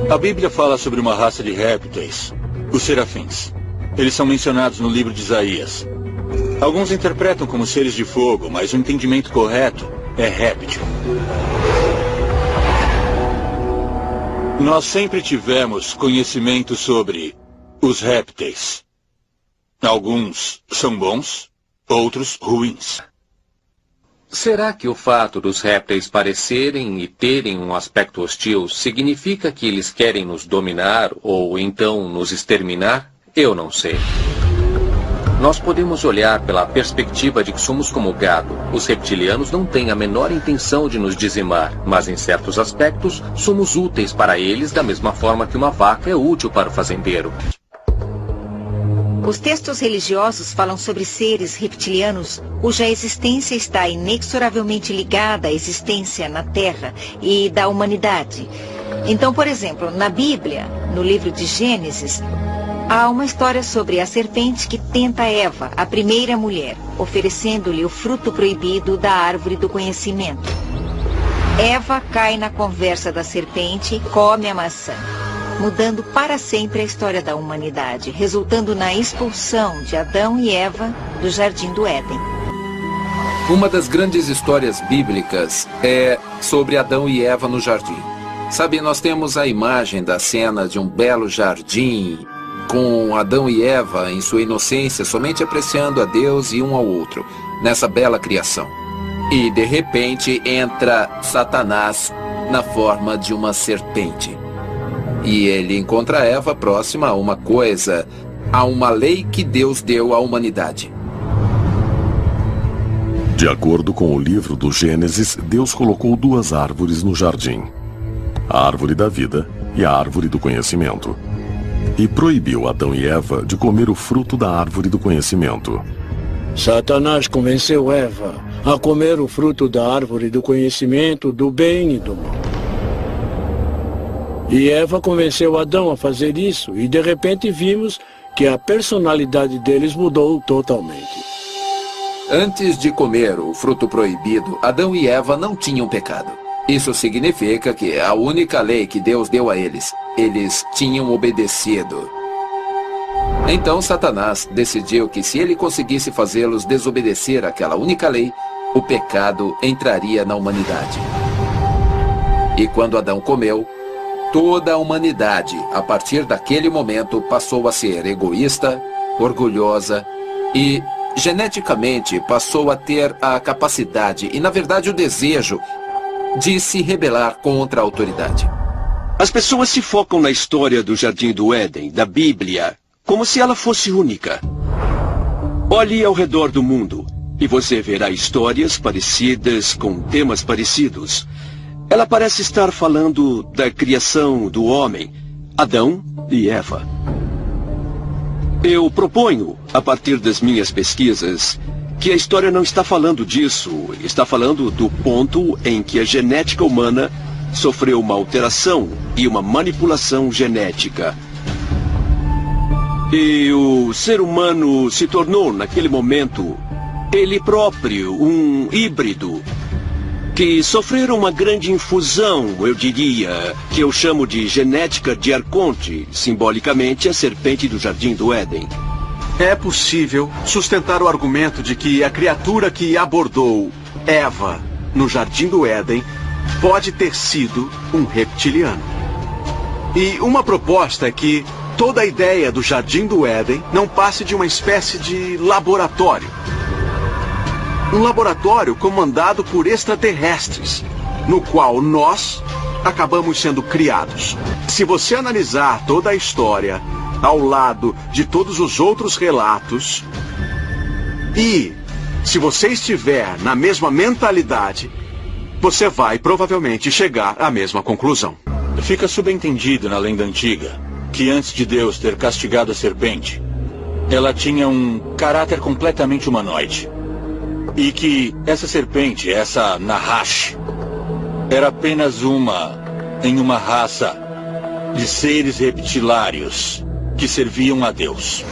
A Bíblia fala sobre uma raça de répteis, os serafins. Eles são mencionados no livro de Isaías. Alguns interpretam como seres de fogo, mas o entendimento correto é réptil. Nós sempre tivemos conhecimento sobre os répteis. Alguns são bons, outros ruins. Será que o fato dos répteis parecerem e terem um aspecto hostil significa que eles querem nos dominar ou então nos exterminar? Eu não sei. Nós podemos olhar pela perspectiva de que somos como gado. Os reptilianos não têm a menor intenção de nos dizimar, mas em certos aspectos somos úteis para eles da mesma forma que uma vaca é útil para o fazendeiro. Os textos religiosos falam sobre seres reptilianos cuja existência está inexoravelmente ligada à existência na Terra e da humanidade. Então, por exemplo, na Bíblia, no livro de Gênesis, há uma história sobre a serpente que tenta Eva, a primeira mulher, oferecendo-lhe o fruto proibido da árvore do conhecimento. Eva cai na conversa da serpente e come a maçã, mudando para sempre a história da humanidade, resultando na expulsão de Adão e Eva do Jardim do Éden. Uma das grandes histórias bíblicas é sobre Adão e Eva no jardim. Sabe, nós temos a imagem da cena de um belo jardim, com Adão e Eva em sua inocência, somente apreciando a Deus e um ao outro, nessa bela criação. E, de repente, entra Satanás na forma de uma serpente. E ele encontra Eva próxima a uma coisa, a uma lei que Deus deu à humanidade. De acordo com o livro do Gênesis, Deus colocou duas árvores no jardim: a árvore da vida e a árvore do conhecimento. E proibiu Adão e Eva de comer o fruto da árvore do conhecimento. Satanás convenceu Eva a comer o fruto da árvore do conhecimento do bem e do mal. E Eva convenceu Adão a fazer isso, e de repente vimos que a personalidade deles mudou totalmente. Antes de comer o fruto proibido, Adão e Eva não tinham pecado. Isso significa que a única lei que Deus deu a eles tinham obedecido. Então Satanás decidiu que se ele conseguisse fazê-los desobedecer aquela única lei, o pecado entraria na humanidade. E quando Adão comeu, toda a humanidade, a partir daquele momento, passou a ser egoísta, orgulhosa e, geneticamente, passou a ter a capacidade e, na verdade, o desejo de se rebelar contra a autoridade. As pessoas se focam na história do Jardim do Éden, da Bíblia, como se ela fosse única. Olhe ao redor do mundo e você verá histórias parecidas com temas parecidos. Ela parece estar falando da criação do homem, Adão e Eva. Eu proponho, a partir das minhas pesquisas, que a história não está falando disso, está falando do ponto em que a genética humana sofreu uma alteração e uma manipulação genética. E o ser humano se tornou, naquele momento, ele próprio, um híbrido, que sofreram uma grande infusão, eu diria, que eu chamo de genética de Arconte, simbolicamente a serpente do Jardim do Éden. É possível sustentar o argumento de que a criatura que abordou Eva no Jardim do Éden pode ter sido um reptiliano. E uma proposta é que toda a ideia do Jardim do Éden não passe de uma espécie de laboratório. Um laboratório comandado por extraterrestres, no qual nós acabamos sendo criados. Se você analisar toda a história ao lado de todos os outros relatos, e se você estiver na mesma mentalidade, você vai provavelmente chegar à mesma conclusão. Fica subentendido na lenda antiga que antes de Deus ter castigado a serpente, ela tinha um caráter completamente humanoide. E que essa serpente, essa Nahash, era apenas em uma raça de seres reptilários que serviam a Deus.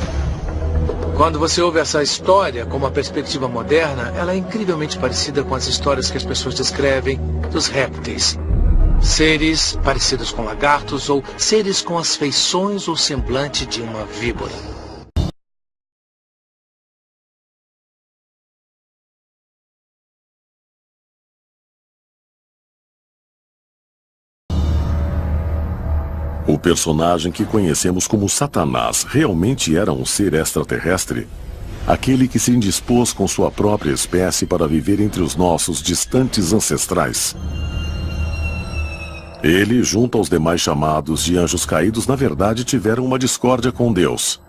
Quando você ouve essa história com uma perspectiva moderna, ela é incrivelmente parecida com as histórias que as pessoas descrevem dos répteis. Seres parecidos com lagartos ou seres com as feições ou semblante de uma víbora. O personagem que conhecemos como Satanás realmente era um ser extraterrestre? Aquele que se indispôs com sua própria espécie para viver entre os nossos distantes ancestrais? Ele, junto aos demais chamados de anjos caídos, na verdade tiveram uma discórdia com Deus.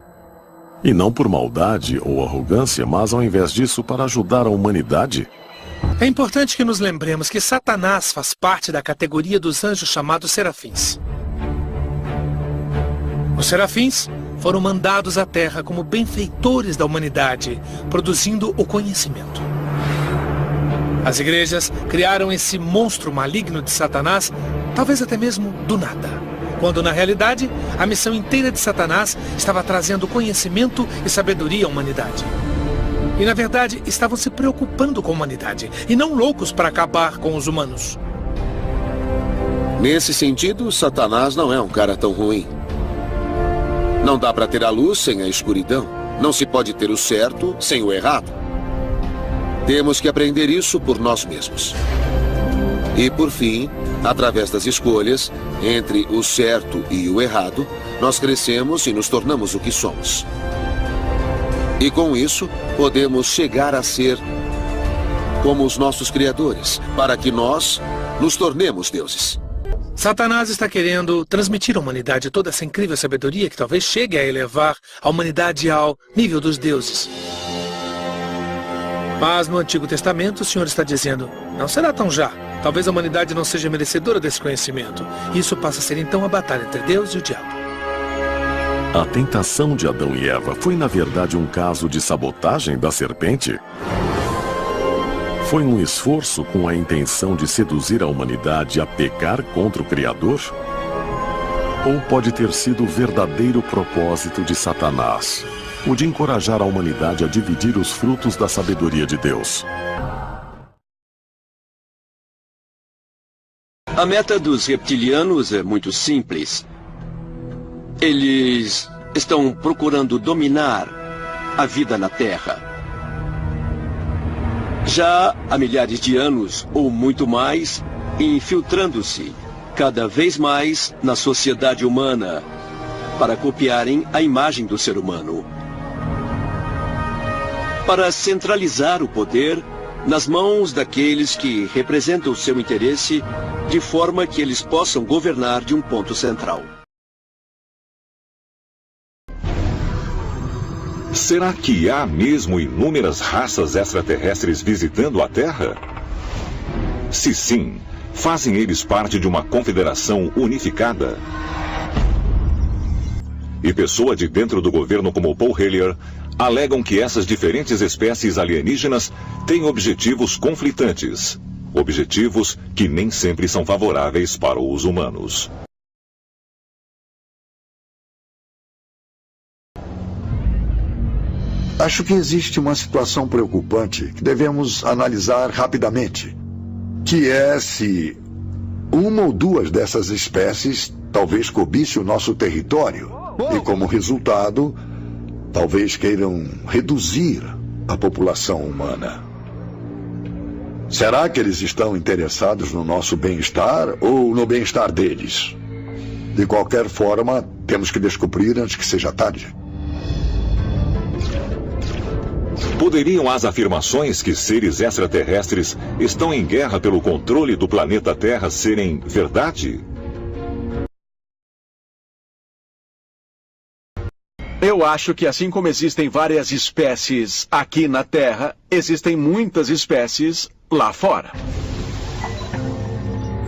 E não por maldade ou arrogância, mas ao invés disso para ajudar a humanidade? É importante que nos lembremos que Satanás faz parte da categoria dos anjos chamados serafins. Os serafins foram mandados à Terra como benfeitores da humanidade, produzindo o conhecimento. As igrejas criaram esse monstro maligno de Satanás, talvez até mesmo do nada, quando na realidade a missão inteira de Satanás estava trazendo conhecimento e sabedoria à humanidade. E na verdade estavam se preocupando com a humanidade, e não loucos para acabar com os humanos. Nesse sentido, Satanás não é um cara tão ruim. Não dá para ter a luz sem a escuridão. Não se pode ter o certo sem o errado. Temos que aprender isso por nós mesmos. E por fim, através das escolhas entre o certo e o errado, nós crescemos e nos tornamos o que somos. E com isso, podemos chegar a ser como os nossos criadores, para que nós nos tornemos deuses. Satanás está querendo transmitir à humanidade toda essa incrível sabedoria que talvez chegue a elevar a humanidade ao nível dos deuses. Mas no Antigo Testamento o Senhor está dizendo, não será tão já. Talvez a humanidade não seja merecedora desse conhecimento. Isso passa a ser então a batalha entre Deus e o diabo. A tentação de Adão e Eva foi na verdade um caso de sabotagem da serpente? Foi um esforço com a intenção de seduzir a humanidade a pecar contra o Criador? Ou pode ter sido o verdadeiro propósito de Satanás, o de encorajar a humanidade a dividir os frutos da sabedoria de Deus? A meta dos reptilianos é muito simples. Eles estão procurando dominar a vida na Terra. Já há milhares de anos, ou muito mais, infiltrando-se cada vez mais na sociedade humana para copiarem a imagem do ser humano. Para centralizar o poder nas mãos daqueles que representam o seu interesse de forma que eles possam governar de um ponto central. Será que há mesmo inúmeras raças extraterrestres visitando a Terra? Se sim, fazem eles parte de uma confederação unificada? E pessoas de dentro do governo como Paul Hellyer alegam que essas diferentes espécies alienígenas têm objetivos conflitantes. Objetivos que nem sempre são favoráveis para os humanos. Acho que existe uma situação preocupante que devemos analisar rapidamente, que é se uma ou duas dessas espécies talvez cobisse o nosso território e, como resultado, talvez queiram reduzir a população humana. Será que eles estão interessados no nosso bem-estar ou no bem-estar deles? De qualquer forma, temos que descobrir antes que seja tarde. Poderiam as afirmações que seres extraterrestres estão em guerra pelo controle do planeta Terra serem verdade? Eu acho que assim como existem várias espécies aqui na Terra, existem muitas espécies lá fora.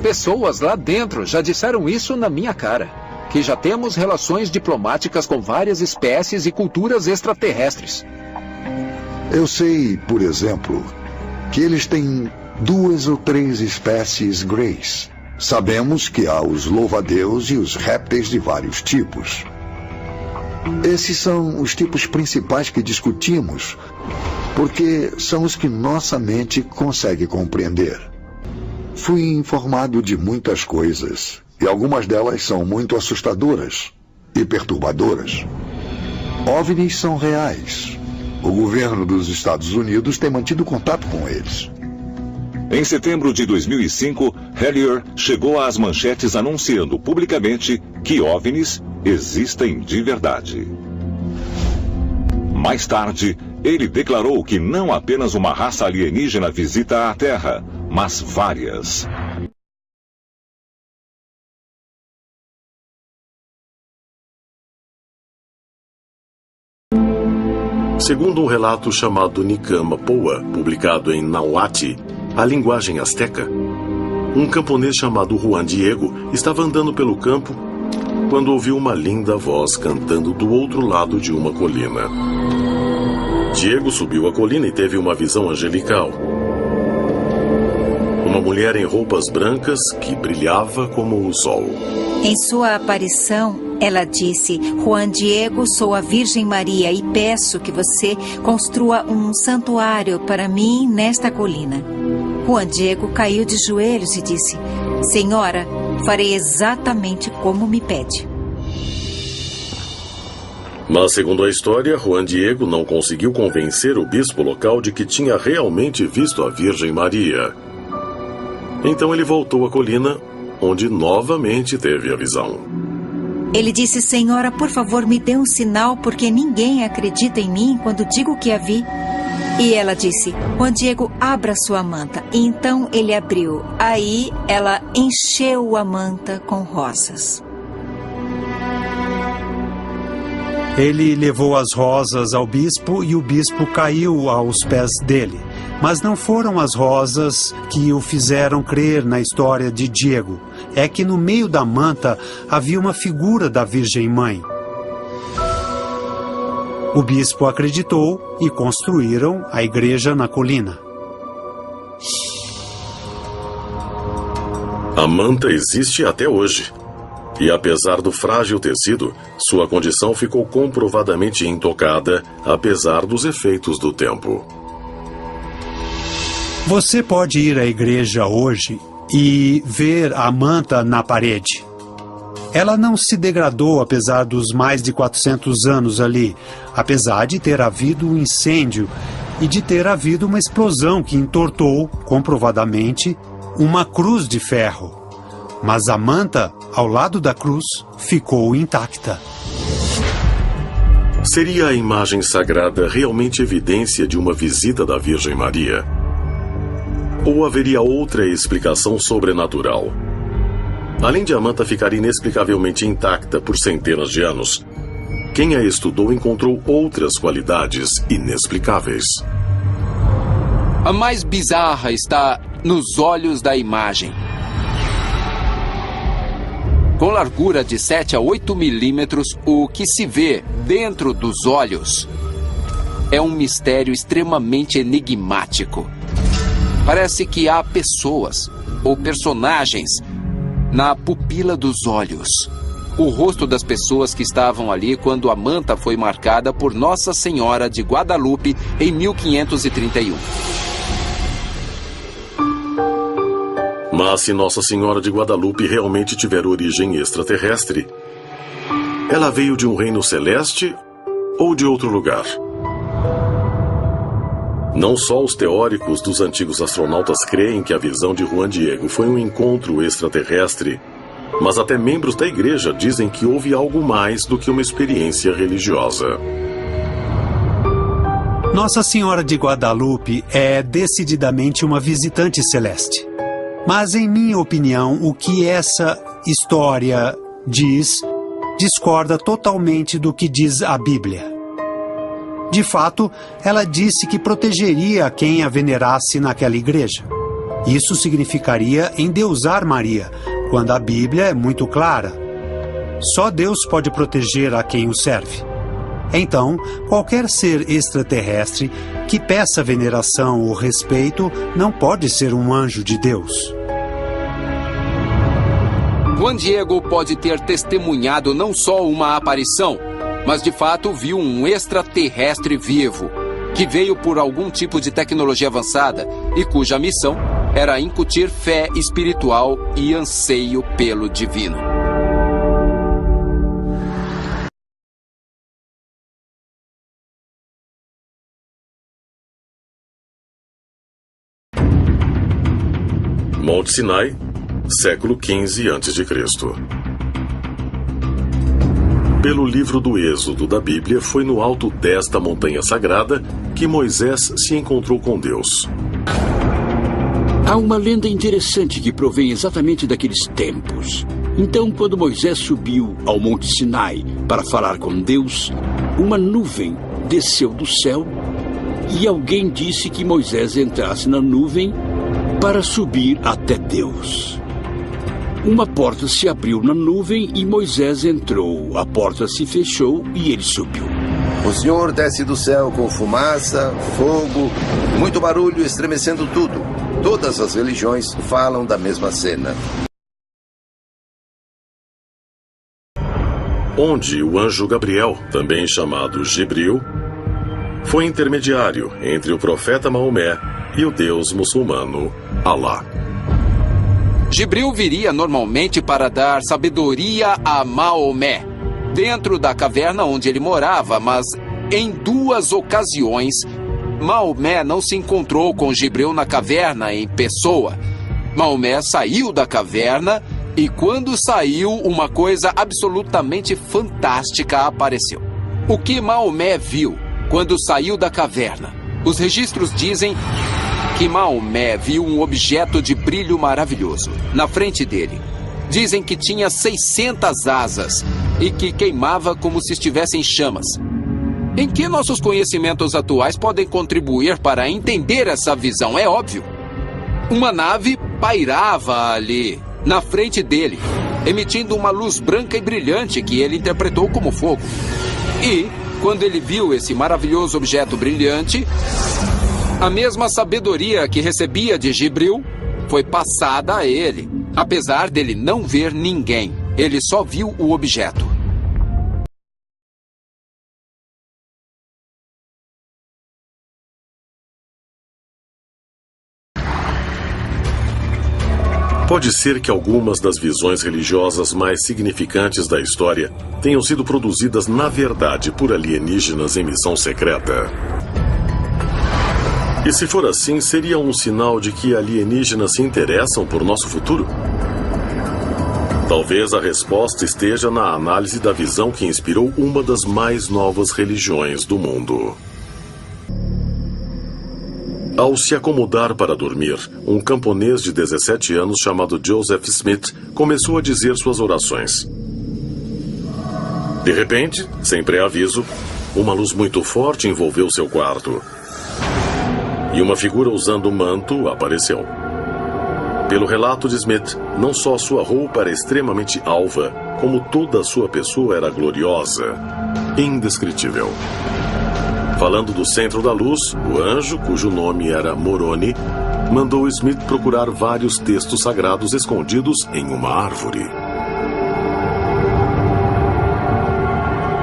Pessoas lá dentro já disseram isso na minha cara. Que já temos relações diplomáticas com várias espécies e culturas extraterrestres. Eu sei, por exemplo, que eles têm 2 ou 3 espécies greys. Sabemos que há os louva-a-Deus e os répteis de vários tipos. Esses são os tipos principais que discutimos, porque são os que nossa mente consegue compreender. Fui informado de muitas coisas, e algumas delas são muito assustadoras e perturbadoras. OVNIs são reais. O governo dos Estados Unidos tem mantido contato com eles. Em setembro de 2005, Hellier chegou às manchetes anunciando publicamente que OVNIs existem de verdade. Mais tarde, ele declarou que não apenas uma raça alienígena visita a Terra, mas várias. Segundo um relato chamado Nicama Poa, publicado em Nahuatl, a linguagem asteca, um camponês chamado Juan Diego estava andando pelo campo quando ouviu uma linda voz cantando do outro lado de uma colina. Diego subiu a colina e teve uma visão angelical. Uma mulher em roupas brancas que brilhava como o sol. Em sua aparição, ela disse: Juan Diego, sou a Virgem Maria e peço que você construa um santuário para mim nesta colina. Juan Diego caiu de joelhos e disse: Senhora, farei exatamente como me pede. Mas, segundo a história, Juan Diego não conseguiu convencer o bispo local de que tinha realmente visto a Virgem Maria. Então ele voltou à colina, onde novamente teve a visão. Ele disse: Senhora, por favor, me dê um sinal, porque ninguém acredita em mim quando digo que a vi. E ela disse: Juan Diego, abra sua manta. E então ele abriu. Aí ela encheu a manta com rosas. Ele levou as rosas ao bispo e o bispo caiu aos pés dele. Mas não foram as rosas que o fizeram crer na história de Diego. É que no meio da manta havia uma figura da Virgem Mãe. O bispo acreditou e construíram a igreja na colina. A manta existe até hoje. E apesar do frágil tecido, sua condição ficou comprovadamente intocada, apesar dos efeitos do tempo. Você pode ir à igreja hoje e ver a manta na parede. Ela não se degradou apesar dos mais de 400 anos ali, apesar de ter havido um incêndio e de ter havido uma explosão que entortou, comprovadamente, uma cruz de ferro. Mas a manta, ao lado da cruz, ficou intacta. Seria a imagem sagrada realmente evidência de uma visita da Virgem Maria? Ou haveria outra explicação sobrenatural? Além de a manta ficar inexplicavelmente intacta por centenas de anos, quem a estudou encontrou outras qualidades inexplicáveis. A mais bizarra está nos olhos da imagem. Com largura de 7 a 8 milímetros, o que se vê dentro dos olhos é um mistério extremamente enigmático. Parece que há pessoas ou personagens na pupila dos olhos. O rosto das pessoas que estavam ali quando a manta foi marcada por Nossa Senhora de Guadalupe em 1531. Mas se Nossa Senhora de Guadalupe realmente tiver origem extraterrestre, ela veio de um reino celeste ou de outro lugar? Não só os teóricos dos antigos astronautas creem que a visão de Juan Diego foi um encontro extraterrestre, mas até membros da igreja dizem que houve algo mais do que uma experiência religiosa. Nossa Senhora de Guadalupe é decididamente uma visitante celeste. Mas, em minha opinião, o que essa história diz discorda totalmente do que diz a Bíblia. De fato, ela disse que protegeria quem a venerasse naquela igreja. Isso significaria endeusar Maria, quando a Bíblia é muito clara. Só Deus pode proteger a quem o serve. Então, qualquer ser extraterrestre que peça veneração ou respeito não pode ser um anjo de Deus. Juan Diego pode ter testemunhado não só uma aparição, mas de fato viu um extraterrestre vivo, que veio por algum tipo de tecnologia avançada e cuja missão era incutir fé espiritual e anseio pelo divino. Monte Sinai, século XV a.C. Pelo livro do Êxodo da Bíblia, foi no alto desta montanha sagrada que Moisés se encontrou com Deus. Há uma lenda interessante que provém exatamente daqueles tempos. Então, quando Moisés subiu ao Monte Sinai para falar com Deus, uma nuvem desceu do céu e alguém disse que Moisés entrasse na nuvem para subir até Deus. Uma porta se abriu na nuvem e Moisés entrou. A porta se fechou e ele subiu. O Senhor desce do céu com fumaça, fogo, muito barulho, estremecendo tudo. Todas as religiões falam da mesma cena. Onde o anjo Gabriel, também chamado Gibril, foi intermediário entre o profeta Maomé e o deus muçulmano Alá. Gibril viria normalmente para dar sabedoria a Maomé, dentro da caverna onde ele morava, mas em 2 ocasiões, Maomé não se encontrou com Gibril na caverna em pessoa. Maomé saiu da caverna e quando saiu, uma coisa absolutamente fantástica apareceu. O que Maomé viu quando saiu da caverna? Os registros dizem que Maomé viu um objeto de brilho maravilhoso na frente dele. Dizem que tinha 600 asas e que queimava como se estivesse em chamas. Em que nossos conhecimentos atuais podem contribuir para entender essa visão? É óbvio. Uma nave pairava ali, na frente dele, emitindo uma luz branca e brilhante que ele interpretou como fogo. E, quando ele viu esse maravilhoso objeto brilhante, a mesma sabedoria que recebia de Gibril foi passada a ele, apesar dele não ver ninguém. Ele só viu o objeto. Pode ser que algumas das visões religiosas mais significantes da história tenham sido produzidas, na verdade, por alienígenas em missão secreta. E se for assim, seria um sinal de que alienígenas se interessam por nosso futuro? Talvez a resposta esteja na análise da visão que inspirou uma das mais novas religiões do mundo. Ao se acomodar para dormir, um camponês de 17 anos chamado Joseph Smith começou a dizer suas orações. De repente, sem pré-aviso, uma luz muito forte envolveu seu quarto. E uma figura usando um manto apareceu. Pelo relato de Smith, não só sua roupa era extremamente alva, como toda a sua pessoa era gloriosa, indescritível. Falando do centro da luz, o anjo, cujo nome era Moroni, mandou Smith procurar vários textos sagrados escondidos em uma árvore.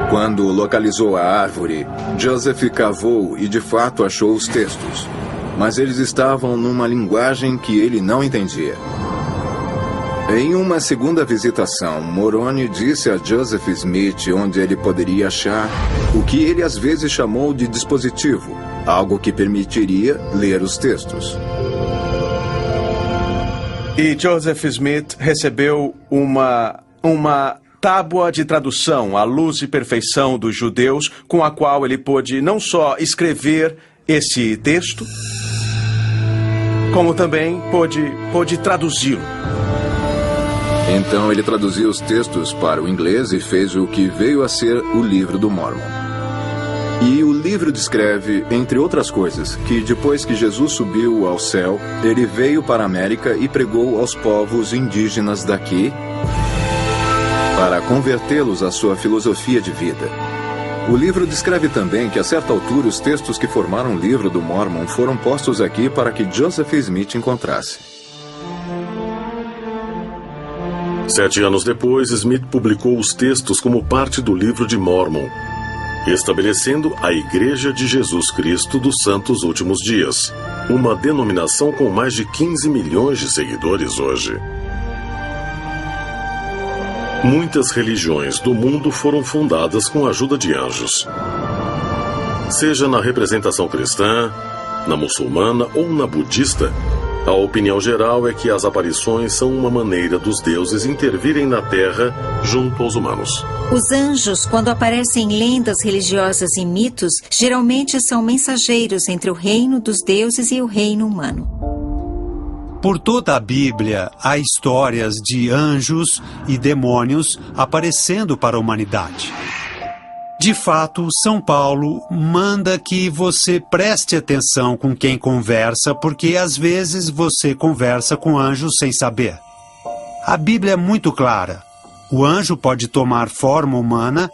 Quando localizou a árvore, Joseph cavou e de fato achou os textos. Mas eles estavam numa linguagem que ele não entendia. Em uma segunda visitação, Moroni disse a Joseph Smith onde ele poderia achar o que ele às vezes chamou de dispositivo, algo que permitiria ler os textos. E Joseph Smith recebeu uma tábua de tradução à luz e perfeição dos judeus, com a qual ele pôde não só escrever esse texto, como também pôde traduzi-lo. Então ele traduziu os textos para o inglês e fez o que veio a ser o Livro do Mórmon. E o livro descreve, entre outras coisas, que depois que Jesus subiu ao céu, ele veio para a América e pregou aos povos indígenas daqui para convertê-los à sua filosofia de vida. O livro descreve também que, a certa altura, os textos que formaram o Livro do Mórmon foram postos aqui para que Joseph Smith encontrasse. 7 anos depois, Smith publicou os textos como parte do Livro de Mórmon, estabelecendo a Igreja de Jesus Cristo dos Santos Últimos Dias, uma denominação com mais de 15 milhões de seguidores hoje. Muitas religiões do mundo foram fundadas com a ajuda de anjos. Seja na representação cristã, na muçulmana ou na budista, a opinião geral é que as aparições são uma maneira dos deuses intervirem na Terra junto aos humanos. Os anjos, quando aparecem em lendas religiosas e mitos, geralmente são mensageiros entre o reino dos deuses e o reino humano. Por toda a Bíblia, há histórias de anjos e demônios aparecendo para a humanidade. De fato, São Paulo manda que você preste atenção com quem conversa, porque às vezes você conversa com anjos sem saber. A Bíblia é muito clara. O anjo pode tomar forma humana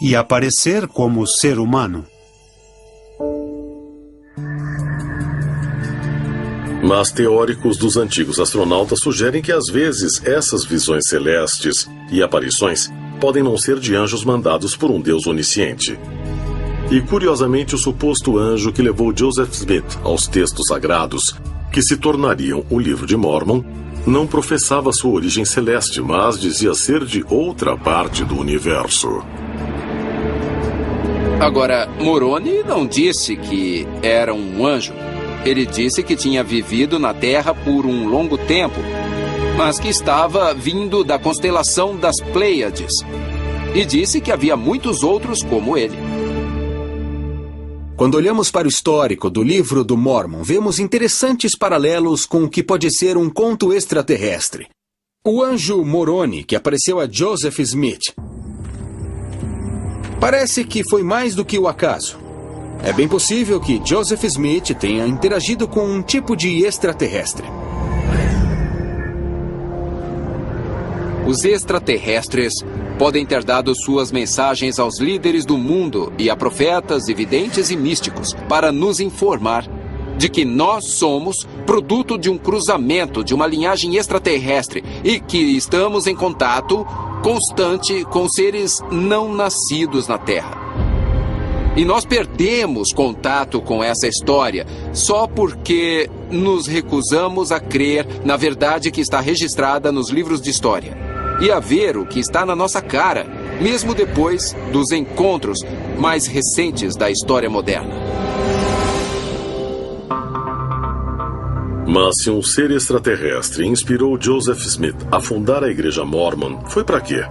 e aparecer como ser humano. Mas teóricos dos antigos astronautas sugerem que às vezes essas visões celestes e aparições podem não ser de anjos mandados por um Deus onisciente. E curiosamente o suposto anjo que levou Joseph Smith aos textos sagrados, que se tornariam o Livro de Mormon, não professava sua origem celeste, mas dizia ser de outra parte do universo. Agora, Moroni não disse que era um anjo. Ele disse que tinha vivido na Terra por um longo tempo, mas que estava vindo da constelação das Pleiades. E disse que havia muitos outros como ele. Quando olhamos para o histórico do Livro do Mormon, vemos interessantes paralelos com o que pode ser um conto extraterrestre. O anjo Moroni, que apareceu a Joseph Smith, parece que foi mais do que o acaso. É bem possível que Joseph Smith tenha interagido com um tipo de extraterrestre. Os extraterrestres podem ter dado suas mensagens aos líderes do mundo e a profetas, videntes e místicos para nos informar de que nós somos produto de um cruzamento de uma linhagem extraterrestre e que estamos em contato constante com seres não nascidos na Terra. E nós perdemos contato com essa história só porque nos recusamos a crer na verdade que está registrada nos livros de história e a ver o que está na nossa cara, mesmo depois dos encontros mais recentes da história moderna. Mas se um ser extraterrestre inspirou Joseph Smith a fundar a Igreja Mormon, foi para quê?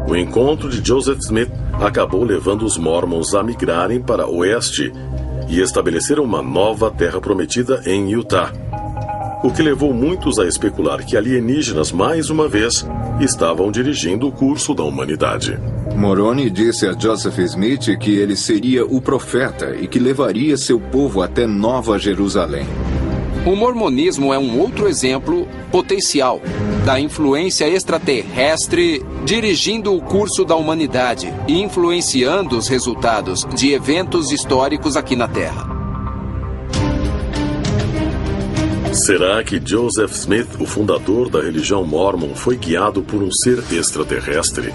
O encontro de Joseph Smith acabou levando os Mormons a migrarem para o oeste e estabeleceram uma nova terra prometida em Utah, o que levou muitos a especular que alienígenas, mais uma vez, estavam dirigindo o curso da humanidade. Moroni disse a Joseph Smith que ele seria o profeta e que levaria seu povo até Nova Jerusalém. O mormonismo é um outro exemplo potencial da influência extraterrestre dirigindo o curso da humanidade e influenciando os resultados de eventos históricos aqui na Terra. Será que Joseph Smith, o fundador da religião Mormon, foi guiado por um ser extraterrestre?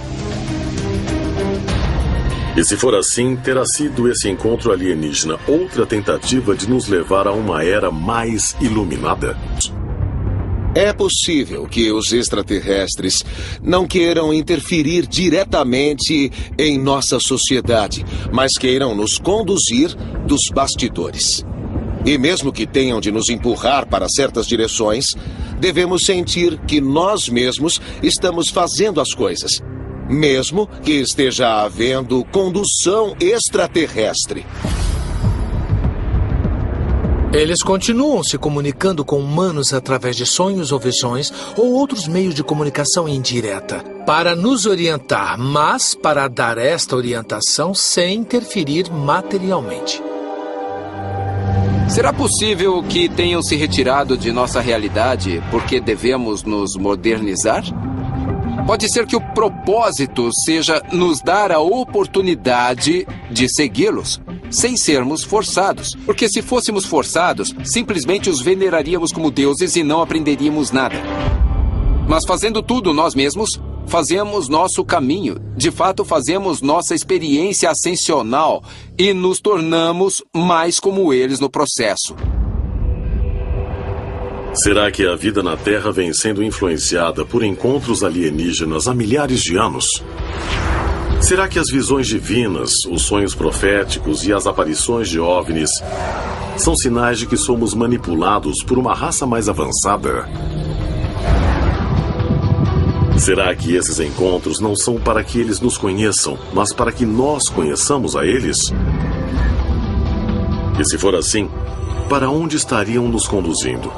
E se for assim, terá sido esse encontro alienígena outra tentativa de nos levar a uma era mais iluminada? É possível que os extraterrestres não queiram interferir diretamente em nossa sociedade, mas queiram nos conduzir dos bastidores. E mesmo que tenham de nos empurrar para certas direções, devemos sentir que nós mesmos estamos fazendo as coisas, mesmo que esteja havendo condução extraterrestre. Eles continuam se comunicando com humanos através de sonhos ou visões ou outros meios de comunicação indireta, para nos orientar, mas para dar esta orientação sem interferir materialmente. Será possível que tenham se retirado de nossa realidade porque devemos nos modernizar? Pode ser que o propósito seja nos dar a oportunidade de segui-los, sem sermos forçados. Porque se fôssemos forçados, simplesmente os veneraríamos como deuses e não aprenderíamos nada. Mas fazendo tudo nós mesmos, fazemos nosso caminho. De fato, fazemos nossa experiência ascensional e nos tornamos mais como eles no processo. Será que a vida na Terra vem sendo influenciada por encontros alienígenas há milhares de anos? Será que as visões divinas, os sonhos proféticos e as aparições de OVNIs são sinais de que somos manipulados por uma raça mais avançada? Será que esses encontros não são para que eles nos conheçam, mas para que nós conheçamos a eles? E se for assim, para onde estariam nos conduzindo?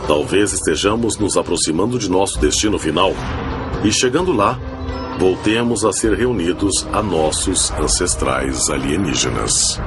Talvez estejamos nos aproximando de nosso destino final. E chegando lá, voltemos a ser reunidos a nossos ancestrais alienígenas.